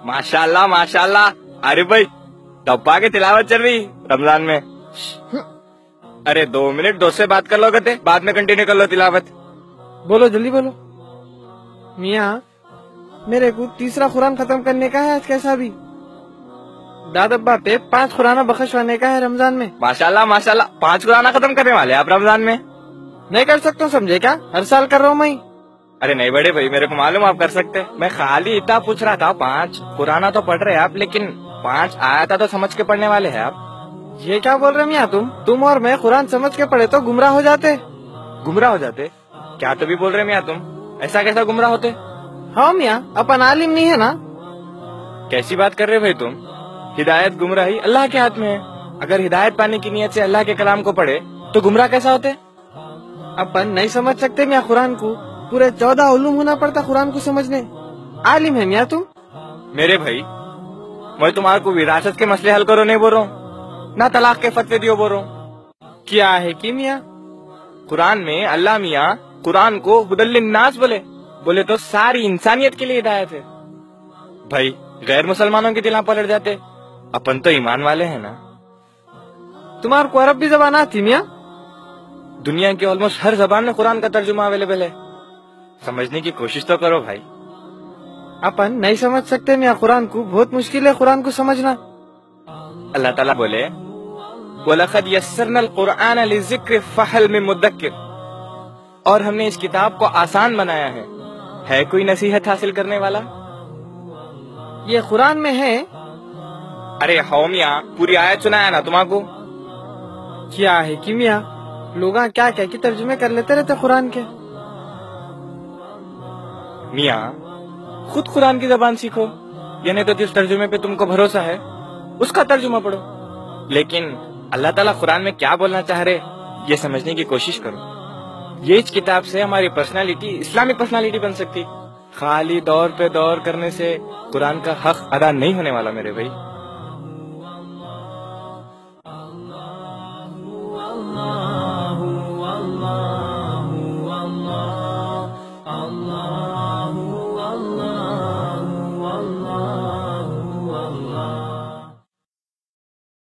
माशाल्लाह माशाल्लाह। अरे भाई डब्बा की तिलावत चल रही रमजान में। अरे 2 मिनट दोस्त से बात कर लो कहते, बाद में कंटिन्यू कर लो तिलावत। बोलो जल्दी बोलो। मियाँ मेरे को तीसरा कुरान खत्म करने का है आज कैसा भी। दादब्बा पे 5 कुराना बख्शवाने का है रमजान में। माशाल्लाह माशाल्लाह, 5 कुराना खत्म करने वाले आप रमजान में? नहीं कर सकता समझे क्या, हर साल कर रहा हूँ मैं। अरे नहीं बड़े भाई, मेरे को मालूम आप कर सकते। मैं खाली इतना पूछ रहा था, 5 कुराना तो पढ़ रहे आप, लेकिन 5 आयता तो समझ के पढ़ने वाले हैं आप। ये क्या बोल रहे मियाँ तुम और मैं कुरान समझ के पढ़े तो गुमराह हो जाते। गुमराह हो जाते? क्या तो भी बोल रहे मियाँ तुम, ऐसा कैसा गुमराह होते? हाँ मियाँ, अपन आलिम नहीं है ना। कैसी बात कर रहे भाई तुम? हिदायत गुमराही अल्लाह के हाथ में है। अगर हिदायत पाने की नियत से अल्लाह के कलाम को पढ़े तो गुमराह कैसा होते? अपन नहीं समझ सकते मियाँ कुरान को, पूरे 14 उलूम होना पड़ता कुरान को समझने। आलिम है मियाँ तुम। मेरे भाई मैं तुम्हारे को विरासत के मसले हल करो नहीं बोल रहा हूँ, ना तलाक के फतवे दियो बोल रहा हूँ। क्या है कि मियाँ कुरान में अल्लाह मियाँ कुरान को हुदल्लिन्नास बोले तो सारी इंसानियत के लिए हिदायत है। भाई गैर मुसलमानों की दिल पलट जाते, अपन तो ईमान वाले हैं ना। तुम्हारे को अरब भी जबान आती मियाँ? दुनिया की ऑलमोस्ट हर जबान में कुरान का तर्जुमा अवेलेबल है, समझने की कोशिश तो करो भाई। अपन नहीं समझ सकते मियाँ कुरान को, बहुत मुश्किल है कुरान को समझना। अल्लाह ताला बोले वलक़द यस्सरनल कुरआन लिज़िक्र फहल मिन मुद्दक्किर, और हमने इस किताब को आसान बनाया है कोई नसीहत हासिल करने वाला? ये कुरान में है? अरे हो मियाँ, पूरी आयत सुनाया ना तुम्हाको। क्या है कि मियाँ लोग क्या क्या की तर्जुमे कर लेते रहते कुरान के। मियाँ खुद कुरान की जबान सीखो, यानी तो जिस तर्जुमे पे तुमको भरोसा है उसका तर्जुमा पढ़ो। लेकिन अल्लाह ताला कुरान में क्या बोलना चाह रहे ये समझने की कोशिश करो। ये इस किताब से हमारी पर्सनालिटी इस्लामिक पर्सनालिटी बन सकती। खाली दौर पे दौर करने से कुरान का हक अदा नहीं होने वाला मेरे भाई।